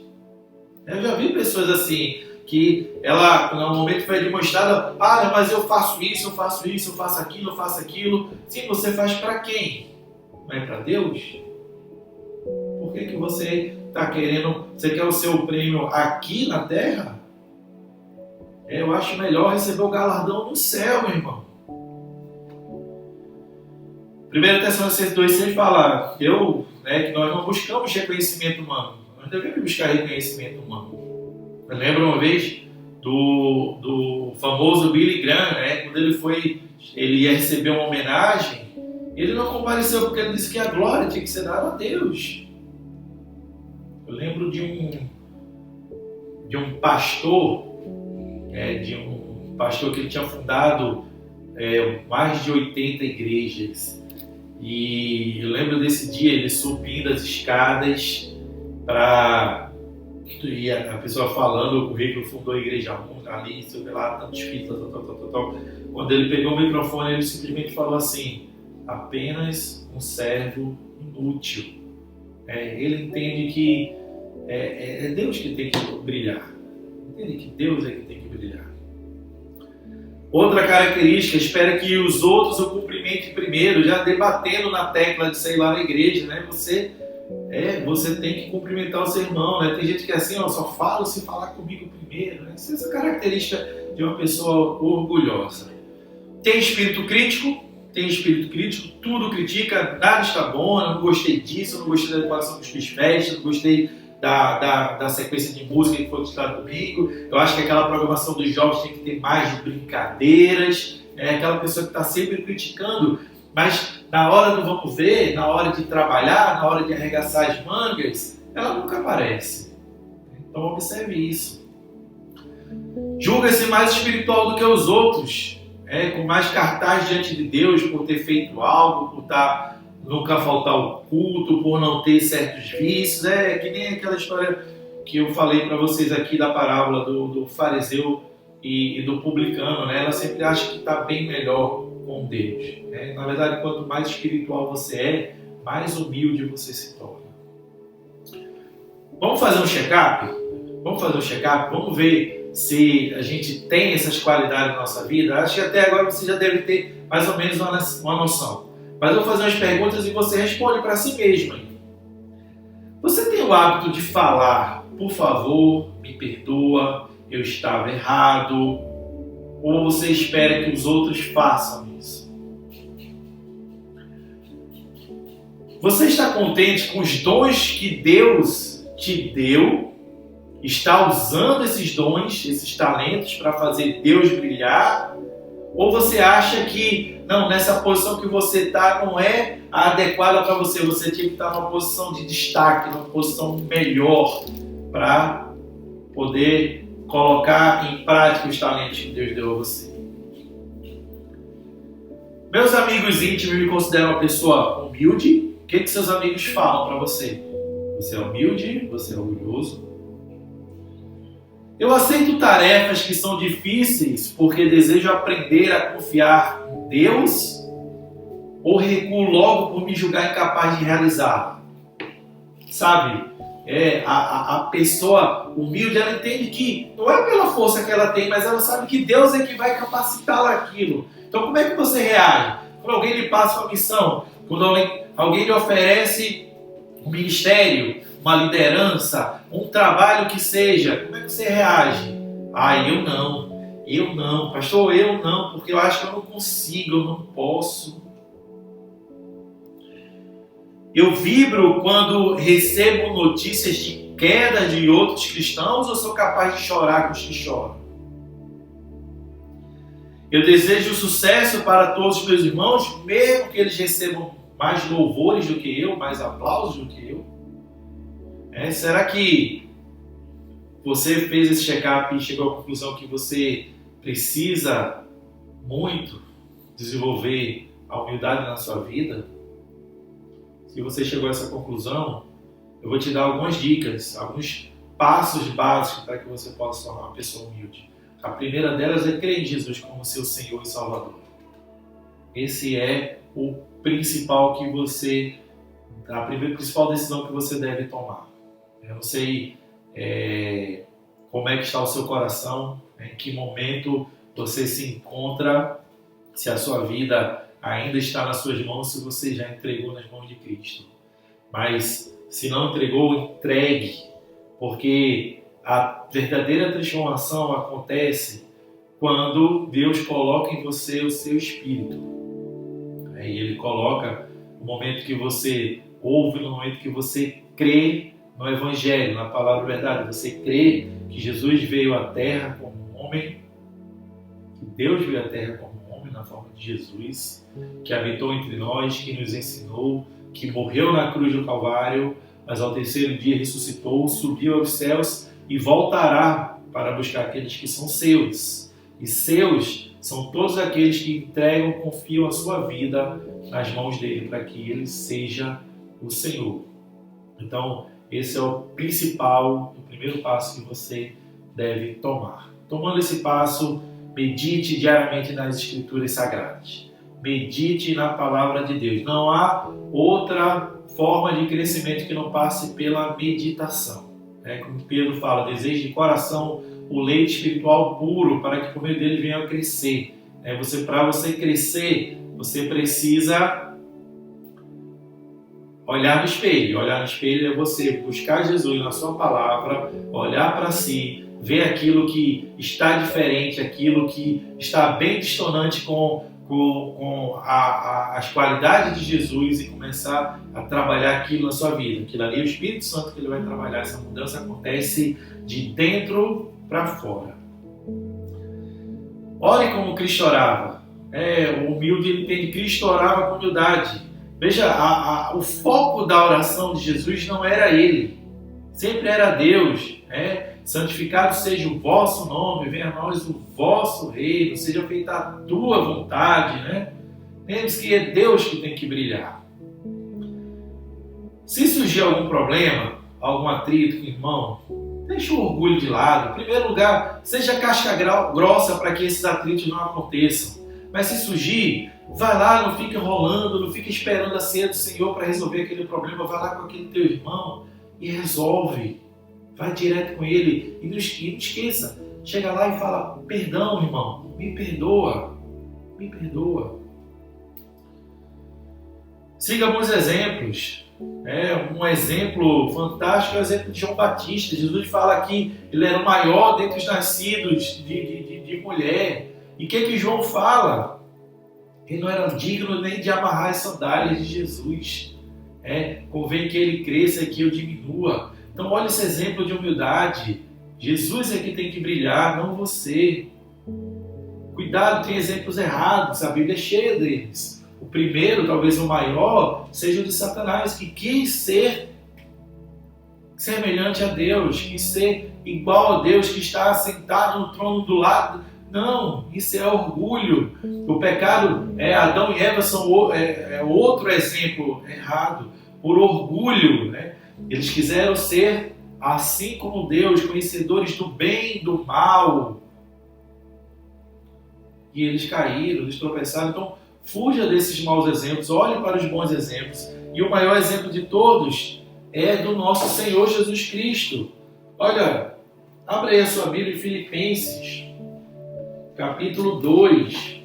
Eu já vi pessoas assim, que ela no momento foi demonstrada, mas eu faço isso, eu faço aquilo. Sim, você faz para quem? Não é para Deus? Por que você está querendo, você quer o seu prêmio aqui na terra? Eu acho melhor receber o galardão no céu, meu irmão. 1 Tessalonicenses 2,6 fala que nós não buscamos reconhecimento humano, nós devemos buscar reconhecimento humano. Eu lembro uma vez do famoso Billy Graham, quando ele ia receber uma homenagem, ele não compareceu porque ele disse que a glória tinha que ser dada a Deus. Eu lembro de um pastor, que ele tinha fundado mais de 80 igrejas. E eu lembro desse dia, ele subindo as escadas e a pessoa falando, o currículo fundou a igreja 1, ali, sei lá, tantos filhos, tal. Quando ele pegou o microfone, ele simplesmente falou assim, apenas um servo inútil. Ele entende que é Deus que tem que brilhar. Entende que Deus é que tem que brilhar. Outra característica, espera que os outros o cumprimentem primeiro, já debatendo na tecla de sei lá na igreja, Você tem que cumprimentar o seu irmão, Tem gente que é assim, só falo se falar comigo primeiro, Essa é a característica de uma pessoa orgulhosa. Tem espírito crítico, tudo critica, nada está bom, eu não gostei disso, eu não gostei da decoração dos festas, eu não gostei da sequência de música que foi estudada domingo, eu acho que aquela programação dos jogos tem que ter mais de brincadeiras, aquela pessoa que está sempre criticando, mas na hora do vamos ver, na hora de trabalhar, na hora de arregaçar as mangas, ela nunca aparece. Então observe isso. Julga-se mais espiritual do que os outros, com mais cartaz diante de Deus por ter feito algo, por nunca faltar o culto, por não ter certos vícios. Que nem aquela história que eu falei para vocês aqui da parábola do fariseu e do publicano. Ela sempre acha que está bem melhor com Deus. Na verdade, quanto mais espiritual você é, mais humilde você se torna. Vamos fazer um check-up? Vamos ver se a gente tem essas qualidades na nossa vida? Acho que até agora você já deve ter mais ou menos uma noção. Mas eu vou fazer umas perguntas e você responde para si mesmo. Você tem o hábito de falar, por favor, me perdoa, eu estava errado? Ou você espera que os outros façam isso? Você está contente com os dons que Deus te deu? Está usando esses dons, esses talentos para fazer Deus brilhar? Ou você acha que, não, nessa posição que você está não é a adequada para você, você tinha que estar numa posição de destaque, numa posição melhor para poder colocar em prática os talentos que Deus deu a você? Meus amigos íntimos me consideram uma pessoa humilde? O que seus amigos falam para você? Você é humilde? Você é orgulhoso? Eu aceito tarefas que são difíceis porque desejo aprender a confiar em Deus ou recuo logo por me julgar incapaz de realizar? Sabe, a pessoa humilde, ela entende que não é pela força que ela tem, mas ela sabe que Deus é que vai capacitá-la aquilo. Então como é que você reage? Quando alguém lhe passa uma missão, quando alguém lhe oferece um ministério, uma liderança, um trabalho que seja, como é que você reage? Eu não, pastor, eu não, porque eu acho que eu não consigo, eu não posso. Eu vibro quando recebo notícias de queda de outros cristãos ou sou capaz de chorar com os que choram? Eu desejo sucesso para todos os meus irmãos, mesmo que eles recebam mais louvores do que eu, mais aplausos do que eu. Será que você fez esse check-up e chegou à conclusão que você precisa muito desenvolver a humildade na sua vida? Se você chegou a essa conclusão, eu vou te dar algumas dicas, alguns passos básicos para que você possa se tornar uma pessoa humilde. A primeira delas é crer em Jesus como seu Senhor e Salvador. Esse é o principal a principal decisão que você deve tomar. Eu não sei como é que está o seu coração, em que momento você se encontra, se a sua vida ainda está nas suas mãos, se você já entregou nas mãos de Cristo. Mas se não entregou, entregue, porque a verdadeira transformação acontece quando Deus coloca em você o seu Espírito. E Ele coloca no momento que você ouve, no momento que você crê no Evangelho, na palavra verdade. Você crê que Jesus veio à Terra como um homem, que Deus veio à Terra como um homem na forma de Jesus, que habitou entre nós, que nos ensinou, que morreu na cruz do Calvário, mas ao terceiro dia ressuscitou, subiu aos céus e voltará para buscar aqueles que são seus. E seus são todos aqueles que entregam, confiam a sua vida nas mãos dele para que ele seja o Senhor. Então, esse é o principal, o primeiro passo que você deve tomar. Tomando esse passo, medite diariamente nas Escrituras Sagradas. Medite na Palavra de Deus. Não há outra forma de crescimento que não passe pela meditação. Como Pedro fala, deseje de coração o leite espiritual puro para que por meio dele venha a crescer. Para você crescer, você precisa olhar no espelho. Olhar no espelho é você buscar Jesus na sua palavra, olhar para si, ver aquilo que está diferente, aquilo que está bem dissonante com as qualidades de Jesus e começar a trabalhar aquilo na sua vida. Aquilo ali é o Espírito Santo que ele vai trabalhar. Essa mudança acontece de dentro para fora. Olhe como Cristo orava. O humilde ele entende que Cristo orava com humildade. Veja, o foco da oração de Jesus não era ele, sempre era Deus. Santificado seja o vosso nome, venha a nós o vosso reino, seja feita a tua vontade. Lembre-se que é Deus que tem que brilhar. Se surgir algum problema, algum atrito com o irmão, deixe o orgulho de lado. Em primeiro lugar, seja casca grossa para que esses atritos não aconteçam. Mas se surgir, vai lá, não fica enrolando, não fica esperando a ceia do Senhor para resolver aquele problema. Vai lá com aquele teu irmão e resolve. Vai direto com ele e não esqueça. Chega lá e fala, perdão, irmão, me perdoa, me perdoa. Siga alguns exemplos. Um exemplo fantástico é o exemplo de João Batista. Jesus fala que ele era o maior dentre os nascidos de mulher. E o que João fala? Ele não era digno nem de amarrar as sandálias de Jesus. Convém que ele cresça e que eu diminua. Então olha esse exemplo de humildade. Jesus é que tem que brilhar, não você. Cuidado, tem exemplos errados, a Bíblia é cheia deles. O primeiro, talvez o maior, seja o de Satanás, que quis ser semelhante a Deus, quis ser igual a Deus, que está sentado no trono do lado. Não, isso é orgulho. O pecado, Adão e Eva são outro exemplo errado. Por orgulho, eles quiseram ser assim como Deus, conhecedores do bem e do mal. E eles caíram, eles tropeçaram. Então, fuja desses maus exemplos, olhe para os bons exemplos. E o maior exemplo de todos é do nosso Senhor Jesus Cristo. Olha, abre aí a sua Bíblia em Filipenses, capítulo 2.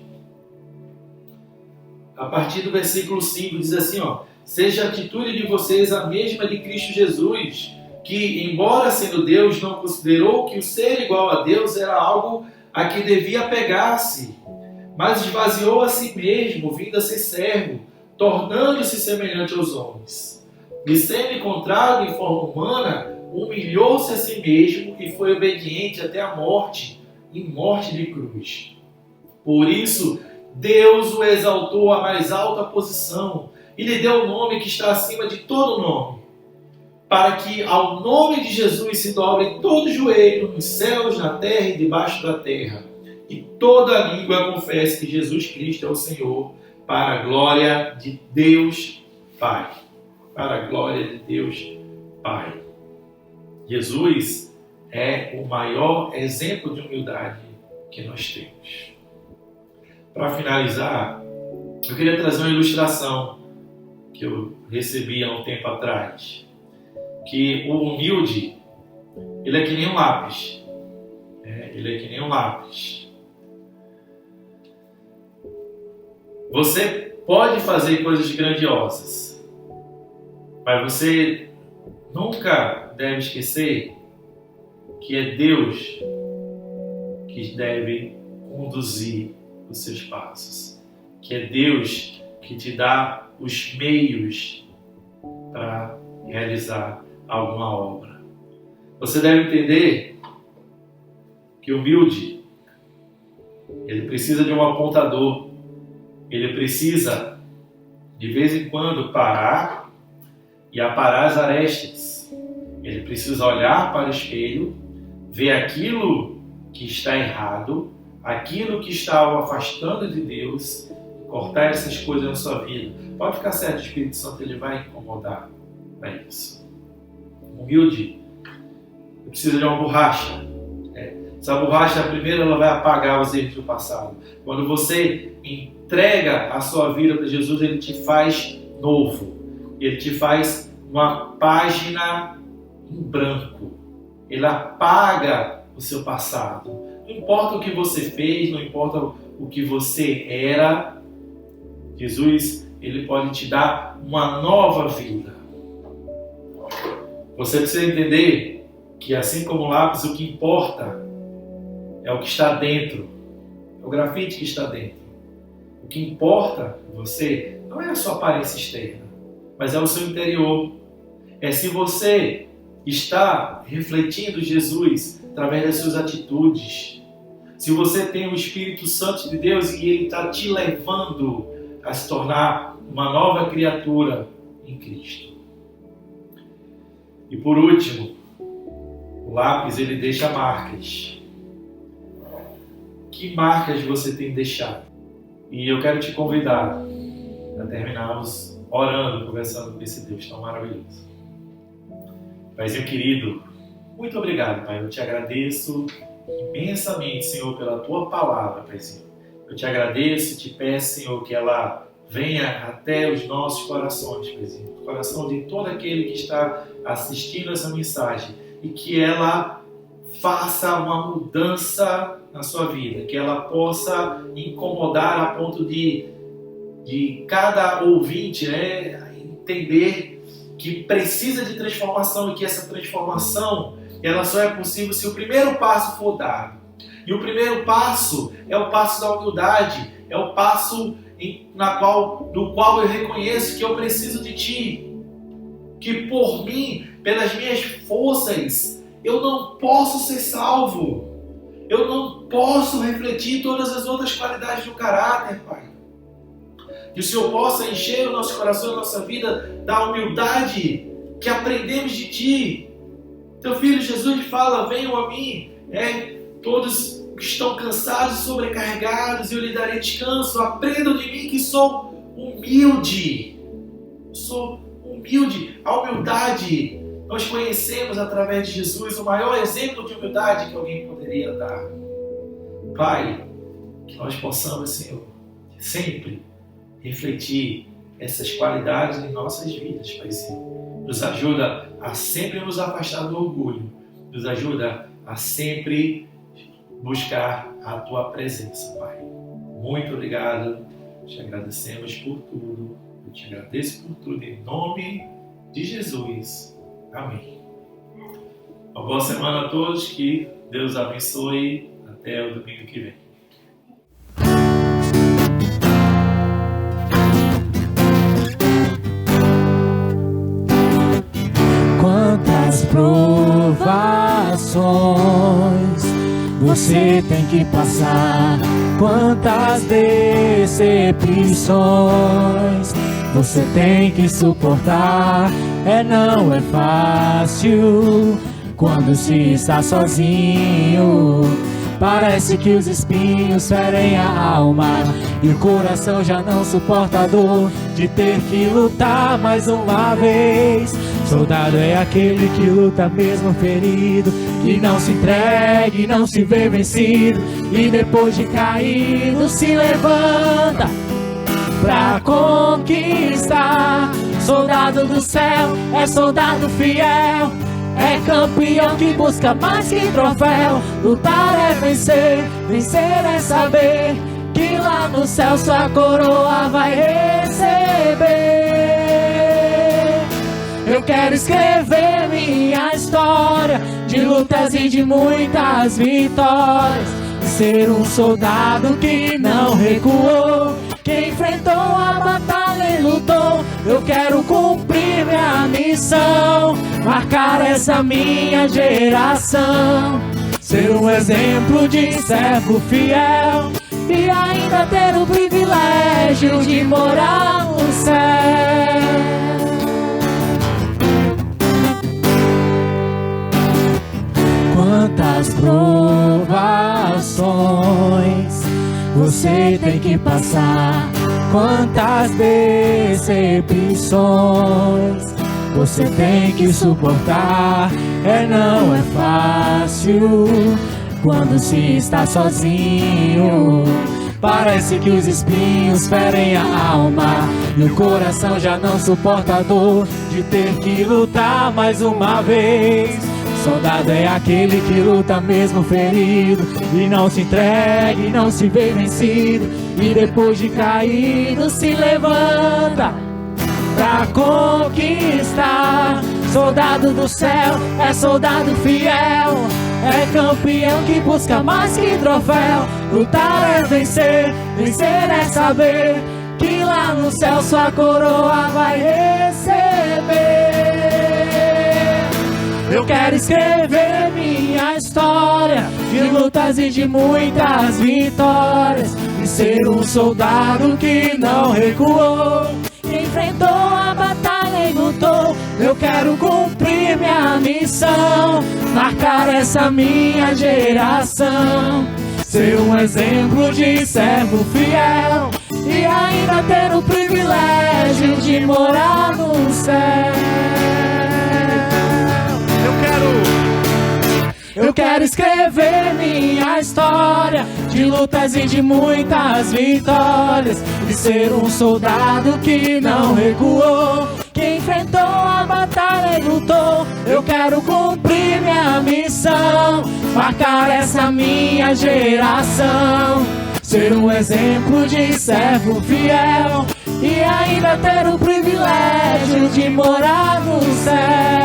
A partir do versículo 5, diz assim, seja a atitude de vocês a mesma de Cristo Jesus, que, embora sendo Deus, não considerou que o ser igual a Deus era algo a que devia apegar-se, mas esvaziou a si mesmo, vindo a ser servo, tornando-se semelhante aos homens. E sendo encontrado em forma humana, humilhou-se a si mesmo e foi obediente até a morte, e morte de cruz. Por isso, Deus o exaltou à mais alta posição e lhe deu o nome que está acima de todo nome, para que ao nome de Jesus se dobre todo joelho nos céus, na terra e debaixo da terra, e toda língua confesse que Jesus Cristo é o Senhor, para a glória de Deus Pai. Para a glória de Deus Pai. Jesus é o maior exemplo de humildade que nós temos. Para finalizar, eu queria trazer uma ilustração que eu recebi há um tempo atrás. Que o humilde, ele é que nem um lápis. Ele é que nem um lápis. Você pode fazer coisas grandiosas, mas você nunca deve esquecer que é Deus que deve conduzir os seus passos. Que é Deus que te dá os meios para realizar alguma obra. Você deve entender que o humilde, ele precisa de um apontador. Ele precisa, de vez em quando, parar e aparar as arestas. Ele precisa olhar para o espelho, ver aquilo que está errado, aquilo que está o afastando de Deus, cortar essas coisas na sua vida. Pode ficar certo, o Espírito Santo ele vai incomodar para isso. Humilde precisa de uma borracha. Essa borracha, primeiro, ela vai apagar os erros do passado. Quando você entrega a sua vida para Jesus, ele te faz novo. Ele te faz uma página em branco. Ele apaga o seu passado. Não importa o que você fez, não importa o que você era, Jesus, ele pode te dar uma nova vida. Você precisa entender que, assim como o lápis, o que importa é o que está dentro. É o grafite que está dentro. O que importa em você não é a sua aparência externa, mas é o seu interior. É se você está refletindo Jesus através das suas atitudes. Se você tem o Espírito Santo de Deus e ele está te levando a se tornar uma nova criatura em Cristo. E por último, o lápis ele deixa marcas. Que marcas você tem deixado? E eu quero te convidar a terminarmos orando, conversando com esse Deus tão maravilhoso. Paizinho querido, muito obrigado, Pai. Eu te agradeço imensamente, Senhor, pela Tua palavra, Paizinho. Eu te agradeço e te peço, Senhor, que ela venha até os nossos corações, Paizinho, o coração de todo aquele que está assistindo essa mensagem, e que ela faça uma mudança na sua vida, que ela possa incomodar a ponto de cada ouvinte, né, entender que precisa de transformação, e que essa transformação ela só é possível se o primeiro passo for dado. E o primeiro passo é o passo da humildade, é o passo do qual eu reconheço que eu preciso de Ti, que por mim, pelas minhas forças, eu não posso ser salvo, eu não posso refletir todas as outras qualidades do caráter, Pai. Que o Senhor possa encher o nosso coração, a nossa vida da humildade que aprendemos de Ti. Teu Filho Jesus fala: venham a mim, todos que estão cansados e sobrecarregados, e eu lhe darei descanso. Aprendam de mim que sou humilde. Sou humilde. A humildade nós conhecemos através de Jesus, o maior exemplo de humildade que alguém poderia dar. Pai, que nós possamos, Senhor, sempre refletir essas qualidades em nossas vidas, Pai, Senhor. Nos ajuda a sempre nos afastar do orgulho. Nos ajuda a sempre buscar a Tua presença, Pai. Muito obrigado. Te agradecemos por tudo. Eu te agradeço por tudo em nome de Jesus. Amém. Uma boa semana a todos. Que Deus abençoe. Até o domingo que vem. Quantas provações você tem que passar, quantas decepções você tem que suportar. Não é fácil quando se está sozinho. Parece que os espinhos ferem a alma e o coração já não suporta a dor de ter que lutar mais uma vez. Soldado é aquele que luta mesmo ferido, que não se entrega e não se vê vencido, e depois de caído se levanta pra conquistar. Soldado do céu é soldado fiel, é campeão que busca mais que troféu. Lutar é vencer, vencer é saber que lá no céu sua coroa vai receber. Eu quero escrever minha história de lutas e de muitas vitórias, ser um soldado que não recuou, que enfrentou a batalha e lutou. Eu quero cumprir minha missão, marcar essa minha geração, ser um exemplo de servo fiel e ainda ter o privilégio de morar no céu. Quantas provações você tem que passar, quantas decepções você tem que suportar. Não é fácil quando se está sozinho. Parece que os espinhos ferem a alma e o coração já não suporta a dor de ter que lutar mais uma vez. Soldado é aquele que luta mesmo ferido e não se entrega e não se vê vencido, e depois de caído se levanta pra conquistar. Soldado do céu é soldado fiel, é campeão que busca mais que troféu. Lutar é vencer, vencer é saber que lá no céu sua coroa vai receber. Eu quero escrever minha história de lutas e de muitas vitórias, e ser um soldado que não recuou, que enfrentou a batalha e lutou. Eu quero cumprir minha missão, marcar essa minha geração, ser um exemplo de servo fiel e ainda ter o privilégio de morar no céu. Eu quero escrever minha história história de lutas e de muitas vitórias, de ser um soldado que não recuou, que enfrentou a batalha e lutou. Eu quero cumprir minha missão, marcar essa minha geração, ser um exemplo de servo fiel e ainda ter o privilégio de morar no céu.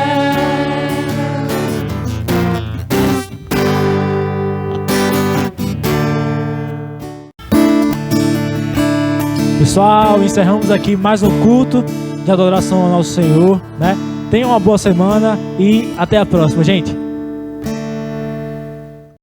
Pessoal, encerramos aqui mais um culto de adoração ao nosso Senhor, né? Tenham uma boa semana e até a próxima, gente.